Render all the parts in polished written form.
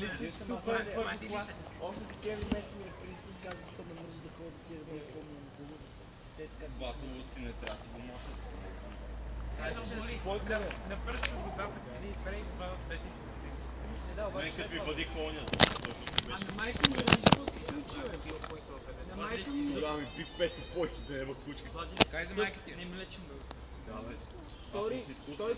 Личиш супер първоклас. Още такива месеци ми присни, казваха да мързи да ходя тия да ме помня за Батовото си не трябва да го маха. На пръста го два пъти седи и спре и това в 10 секунди. Нека ви бъди коня. Ами майка ми, виж какво се случи, бе? На майка ми... Сега ми би пети пойки да има кучки. Кай за майка ти? Не млечим, бе. Да, бе. Втори, т.е.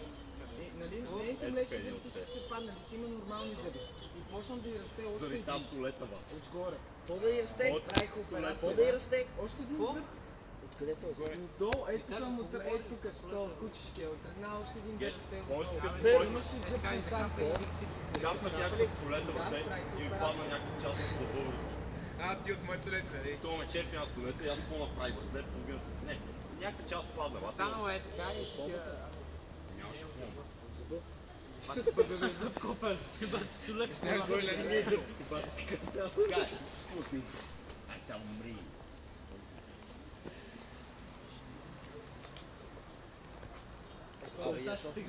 нали, нейните млечни зъби всички са паднали, си има нормални зъби. И почна да й расте още Заради един. тази солета, ба. Отгоре. Какво да й расте? Правиха операция. Какво да й расте? Още един зъб. Откъде той? Отдолу, ето тук, ето тук, това кучешки е отръгнал, още един да расте Помниш си отдолу. като той Имаше зъб на карта. капна някаква солета в те и ми падна някаква част от забълването. Ти от моят солет, нали? То ме черпи една солета и аз какво направих? Не, половината. Не, някаква част падна. Станало е така и ти си... Нямаше помня. Бе, зъб копер. Бати солет. Си ми е зъб. Бата ти къстава. Ай, само мри.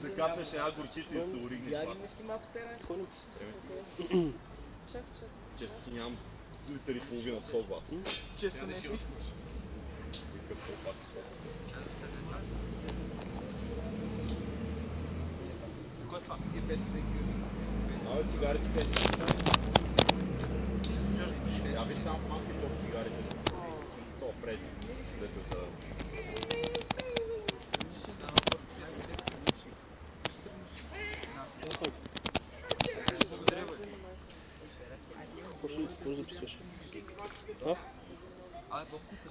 Да капнеш една горчица и да се оригнеш. Я ги мести малко те раници. Чакай. Често си нямам литър и половина сок, бат. Често не е. Викам пак сок. Кой факт? Ти песен да ги... Абе, цигарите пети. Я виж там в малки чоп цигарите. То преди. Дето за... Какво записваш?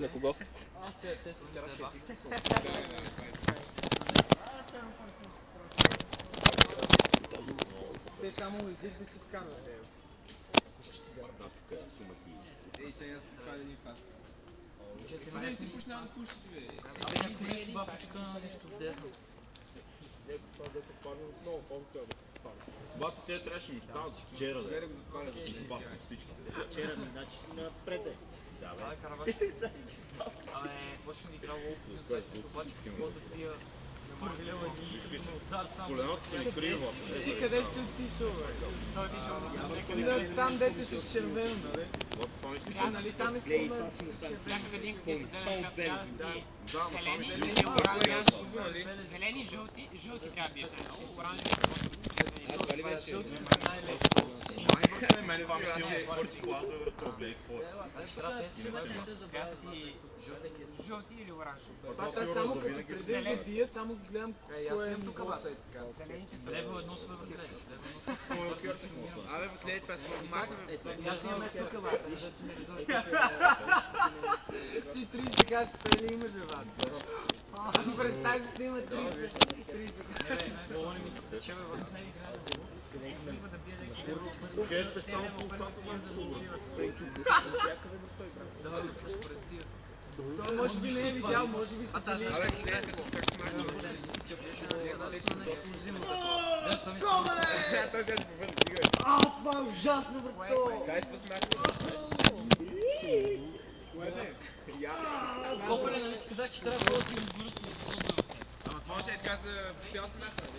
На кого? Те са вкараха език. Те само език да си вкарват. Ей, чай, аз това да ни фаст. Къде си почна да пушиш, бе? Абе, някой нещо бабичка, нещо дезно. Бати, те трябваше ми стават вчера, да. Гледа го запаляш. Избавте всички. Вчера ми, значи си напред. Да, бе. Абе, караваш. Абе, почнах да игра лоу и отсетих, обаче какво да пия спървила и удар само. Коленото се изкрива. Ти къде си отишъл, бе? Той отишъл Там дете с червено, нали? Нали там е силна с червено. всяка годинка ти споделяш части. Да, но там ще Зелени, има оранжеви, зелени, жълти трябва да биеш. Оранжеви, жълти са най-лесно. мен това ми силно спорти класа, то блей, какво е? Трябва да ти жълти или оранжеви. Аз само като преди да ги пия, само ги гледам кое е ниво са. Зелените са лево едно с въглед. Абе, след това спорт махна, бе. Аз имам тук, бе. Ти 30 кажеш, пели имаш, бе, бе. Представи си да има 30. Не бе, долу не ми се сече, бе, въобще не играе. Искам да бия да Кет е само по устата на да бъде според тия. Той може би не е видял, може би си Абе, гледай като как смача, може би си това е ужасно, брато! Дай спа смача. Копеле, нали ти казах, че трябва да си изгорят с злоба. Ама това ще е така за бял смях, нали?